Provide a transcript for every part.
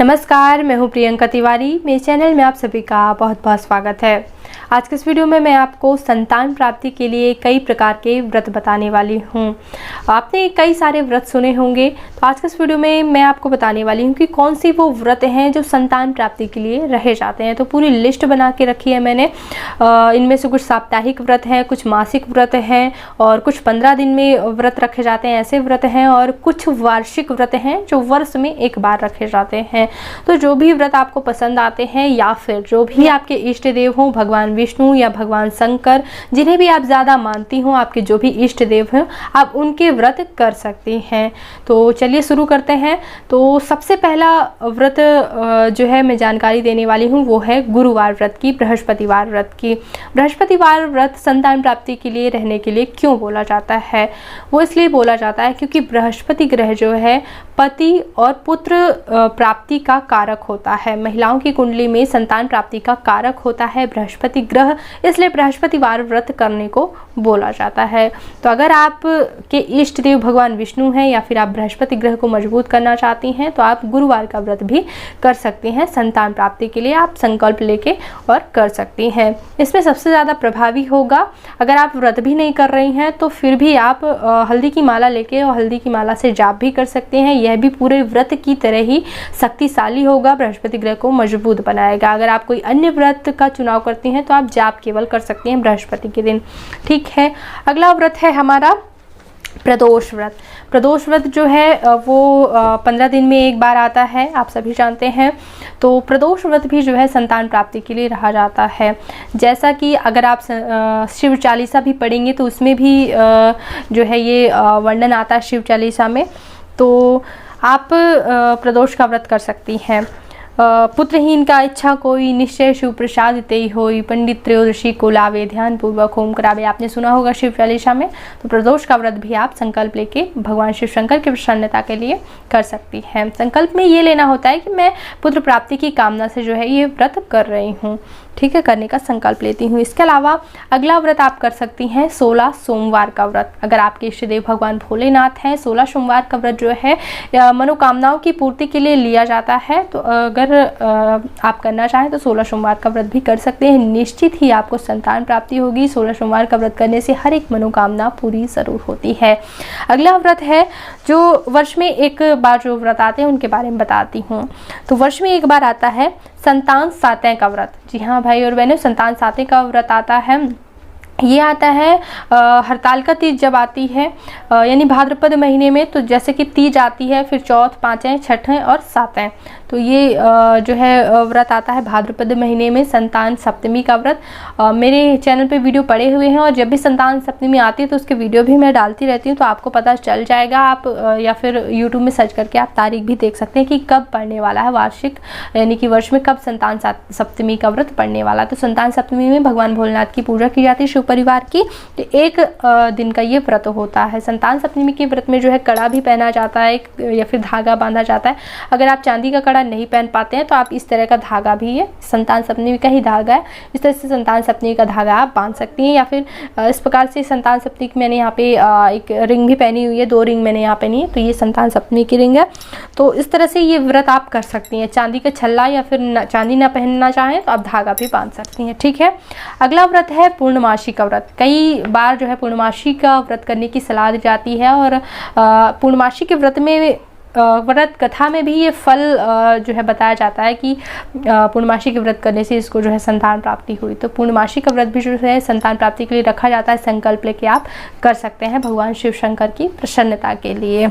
नमस्कार, मैं हूं प्रियंका तिवारी। मेरे चैनल में आप सभी का बहुत बहुत स्वागत है। आज के इस वीडियो में मैं आपको संतान प्राप्ति के लिए कई प्रकार के व्रत बताने वाली हूं। आपने कई सारे व्रत सुने होंगे, तो आज के इस वीडियो में मैं आपको बताने वाली हूं कि कौन सी वो व्रत हैं जो संतान प्राप्ति के लिए रहे जाते हैं। तो पूरी लिस्ट बना के रखी है मैंने। इनमें से कुछ साप्ताहिक व्रत हैं, कुछ मासिक व्रत हैं और कुछ 15 दिन में व्रत रखे जाते हैं, ऐसे व्रत हैं, और कुछ वार्षिक व्रत हैं जो वर्ष में एक बार रखे जाते हैं। तो जो भी व्रत आपको पसंद आते हैं या फिर जो भी आपके इष्ट देव हों, भगवान विष्णु या भगवान शंकर, जिन्हें भी आप ज़्यादा मानती हों, आपके जो भी इष्ट देव हैं, आप उनके व्रत कर सकती हैं। तो चलिए शुरू करते हैं। तो सबसे पहला व्रत जो है मैं जानकारी देने वाली हूँ वो है गुरुवार व्रत की, बृहस्पतिवार व्रत की। बृहस्पतिवार व्रत संतान प्राप्ति के लिए रहने के लिए क्यों बोला जाता है? वो इसलिए बोला जाता है क्योंकि बृहस्पति ग्रह जो है पति और पुत्र प्राप्ति का कारक होता है। महिलाओं की कुंडली में संतान प्राप्ति का कारक होता है बृहस्पति ग्रह, इसलिए बृहस्पतिवार व्रत करने को बोला जाता है। तो अगर आप के इष्ट देव भगवान विष्णु हैं या फिर आप बृहस्पति ग्रह को मजबूत करना चाहती हैं तो आप गुरुवार का व्रत भी कर सकती हैं। संतान प्राप्ति के लिए आप संकल्प लेके और कर सकती हैं। इसमें सबसे ज़्यादा प्रभावी होगा, अगर आप व्रत भी नहीं कर रही हैं तो फिर भी आप हल्दी की माला लेके और हल्दी की माला से जाप भी कर सकते हैं। यह भी पूरे व्रत की तरह ही शक्तिशाली होगा, बृहस्पति ग्रह को मजबूत बनाएगा। अगर आप कोई अन्य व्रत का चुनाव करती हैं तो आप जाप केवल कर सकती हैं बृहस्पति के दिन। ठीक है, अगला व्रत है हमारा प्रदोष व्रत। प्रदोष व्रत जो है वो 15 दिन में एक बार आता है, आप सभी जानते हैं। तो प्रदोष व्रत भी जो है संतान प्राप्ति के लिए रहा जाता है। जैसा कि अगर आप शिव चालीसा भी पढ़ेंगे तो उसमें भी जो है ये वर्णन आता है शिव चालीसा में। तो आप प्रदोष का व्रत कर सकती हैं। पुत्रहीन का इच्छा कोई, निश्चय शिव प्रसाद तेई होई, पंडित त्रयोदशी को लावे, ध्यान पूर्वक होम करावे। आपने सुना होगा शिव चालीसा में। तो प्रदोष का व्रत भी आप संकल्प लेके भगवान शिव शंकर की प्रसन्नता के लिए कर सकती हैं। संकल्प में ये लेना होता है कि मैं पुत्र प्राप्ति की कामना से जो है ये व्रत कर रही हूँ। ठीक है, करने का संकल्प लेती हूँ। इसके अलावा अगला व्रत आप कर सकती हैं 16 सोमवार का व्रत। अगर आपके इष्ट देव भगवान भोलेनाथ हैं, 16 सोमवार का व्रत जो है मनोकामनाओं की पूर्ति के लिए लिया जाता है। तो अगर आप करना चाहें तो 16 सोमवार का व्रत भी कर सकते हैं। निश्चित ही आपको संतान प्राप्ति होगी। 16 सोमवार का व्रत करने से हर एक मनोकामना पूरी जरूर होती है। अगला व्रत है जो वर्ष में एक बार जो व्रत आते हैं उनके बारे में बताती हूँ। तो वर्ष में एक बार आता है संतान सातें का व्रत। जी हाँ भाई और बहनों, संतान सातें का व्रत आता है। ये आता है हरताल का तीज जब आती है, यानी भाद्रपद महीने में। तो जैसे कि तीज आती है, फिर चौथ, पाँचें, छठें और सातें। तो ये जो है व्रत आता है भाद्रपद महीने में, संतान सप्तमी का व्रत। मेरे चैनल पे वीडियो पड़े हुए हैं और जब भी संतान सप्तमी आती है तो उसके वीडियो भी मैं डालती रहती हूँ, तो आपको पता चल जाएगा। आप या फिर यूट्यूब में सर्च करके आप तारीख भी देख सकते हैं कि कब पड़ने वाला है, वार्षिक यानी कि वर्ष में कब संतान सप्तमी का व्रत पड़ने वाला है। तो संतान सप्तमी में भगवान भोलेनाथ की पूजा की जाती है, शिव परिवार की। तो एक दिन का ये व्रत होता है। संतान सप्तमी के व्रत में जो है कड़ा भी पहना जाता है या फिर धागा बांधा जाता है। अगर आप चांदी का कड़ा नहीं पहन पाते हैं तो आप इस तरह का धागा भी, ये संतान सप्तमी का ही धागा है, इस तरह से संतान सप्तमी का धागा आप बांध सकती हैं। या फिर इस प्रकार से संतान सप्तमी की मैंने यहाँ पे एक रिंग भी पहनी हुई है, 2 रिंग मैंने यहाँ पहनी है, तो ये संतान सप्तमी की रिंग है। तो इस तरह से ये व्रत आप कर सकती हैं। चांदी का छल्ला या फिर चांदी ना पहनना चाहें तो आप धागा भी बांध सकती हैं। ठीक है, अगला व्रत है पूर्णमासी का व्रत। कई बार जो है पूर्णमासी का व्रत करने की सलाह दी जाती है और पूर्णमासी के व्रत में व्रत कथा में भी ये फल जो है बताया जाता है कि पूर्णमासी के व्रत करने से इसको जो है संतान प्राप्ति हुई। तो पूर्णमासी का व्रत भी जो है संतान प्राप्ति के लिए रखा जाता है। संकल्प लेके आप कर सकते हैं भगवान शिव शंकर की प्रसन्नता के लिए।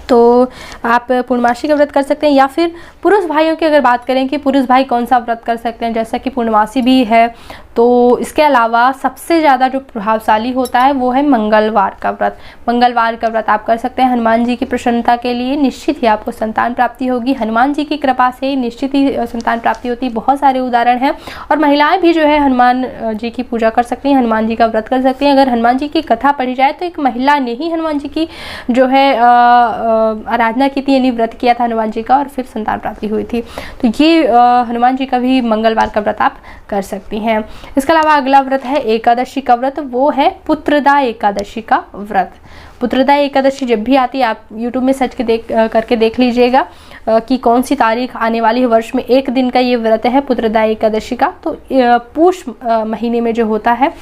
तो आप पूर्णमासी का व्रत कर सकते हैं। या फिर पुरुष भाइयों की अगर बात करें कि पुरुष भाई कौन सा व्रत कर सकते हैं, जैसा कि पूर्णमासी भी है, तो इसके अलावा सबसे ज़्यादा जो प्रभावशाली होता है वो है मंगलवार का व्रत। मंगलवार का व्रत आप कर सकते हैं हनुमान जी की प्रसन्नता के लिए। निश्चित ही आपको संतान प्राप्ति होगी। हनुमान जी की कृपा से निश्चित ही संतान प्राप्ति होती है। बहुत सारे उदाहरण हैं। और महिलाएं भी जो है हनुमान जी की पूजा कर सकती हैं, हनुमान जी का व्रत कर सकती हैं। अगर हनुमान जी की कथा पढ़ी जाए तो एक महिला ने ही हनुमान जी की जो है आराधना की थी, यानी व्रत किया था हनुमान जी का, और फिर संतान प्राप्ति हुई थी। तो ये हनुमान जी का भी मंगलवार का व्रत आप कर सकती हैं। इसके अलावा अगला व्रत है एकादशी का व्रत। वो है पुत्रदा एकादशी का व्रत। पुत्रदा एकादशी जब भी आती है आप यूट्यूब में सर्च करके देख लीजिएगा। कि कौन सी तारीख आने वाली है। वर्ष में एक दिन का ये व्रत है पुत्रदायी एकादशी का। तो पुष महीने में जो होता है,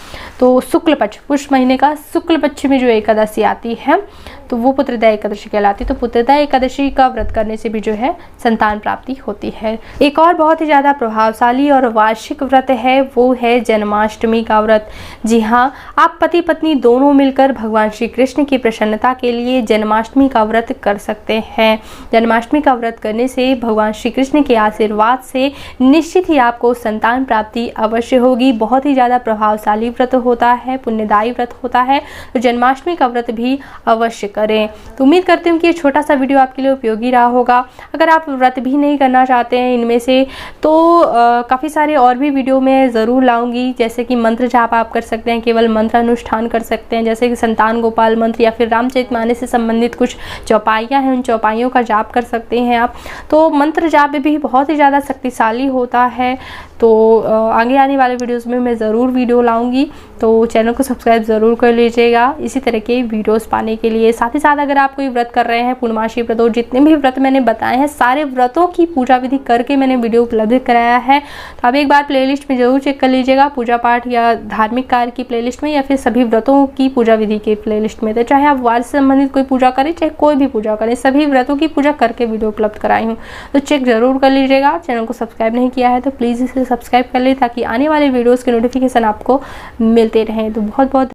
तो शुक्ल पक्ष, पुष महीने का शुक्ल पक्ष में जो एकादशी आती है तो वो पुत्रदायी एकादशी कहलाती है। तो पुत्रदायी एकादशी का व्रत करने से भी जो है संतान प्राप्ति होती है। एक और बहुत ही ज़्यादा प्रभावशाली और वार्षिक व्रत है, वो है जन्माष्टमी का व्रत। जी हाँ, आप पति पत्नी दोनों मिलकर भगवान श्री कृष्ण की प्रसन्नता के लिए जन्माष्टमी का व्रत कर सकते हैं। जन्माष्टमी का व्रत करने से भगवान श्री कृष्ण के आशीर्वाद से निश्चित ही आपको संतान प्राप्ति अवश्य होगी। बहुत ही ज़्यादा प्रभावशाली व्रत होता है, पुण्यदायी व्रत होता है। तो जन्माष्टमी का व्रत भी अवश्य करें। तो उम्मीद करती हूँ कि ये छोटा सा वीडियो आपके लिए उपयोगी रहा होगा। अगर आप व्रत भी नहीं करना चाहते हैं इनमें से, तो काफ़ी सारे और भी वीडियो मैं ज़रूर लाऊंगी। जैसे कि मंत्र जाप आप कर सकते हैं, केवल मंत्र अनुष्ठान कर सकते हैं, जैसे कि संतान गोपाल मंत्र या फिर रामचरितमानस से संबंधित कुछ चौपाइयाँ हैं, उन चौपाइयों का जाप कर सकते हैं आप। तो मंत्र जाप भी बहुत ही ज़्यादा शक्तिशाली होता है। तो आगे आने वाले वीडियोस में मैं ज़रूर वीडियो लाऊंगी, तो चैनल को सब्सक्राइब ज़रूर कर लीजिएगा इसी तरह के वीडियोस पाने के लिए। साथ ही साथ अगर आप कोई व्रत कर रहे हैं, पूर्णमासी व्रत और जितने भी व्रत मैंने बताए हैं, सारे व्रतों की पूजा विधि करके मैंने वीडियो उपलब्ध कराया है। तो आप एक बार प्लेलिस्ट में ज़रूर चेक कर लीजिएगा, पूजा पाठ या धार्मिक कार्य की प्लेलिस्ट में, या फिर सभी व्रतों की पूजा विधि की प्लेलिस्ट में। तो चाहे आप वार से संबंधित कोई पूजा करें, चाहे कोई भी पूजा करें, सभी व्रतों की पूजा करके वीडियो उपलब्ध कराई हूँ। तो चेक ज़रूर कर लीजिएगा। चैनल को सब्सक्राइब नहीं किया है तो प्लीज़ इसे सब्सक्राइब कर ले, ताकि आने वाले वीडियोस के नोटिफिकेशन आपको मिलते रहें। तो बहुत बहुत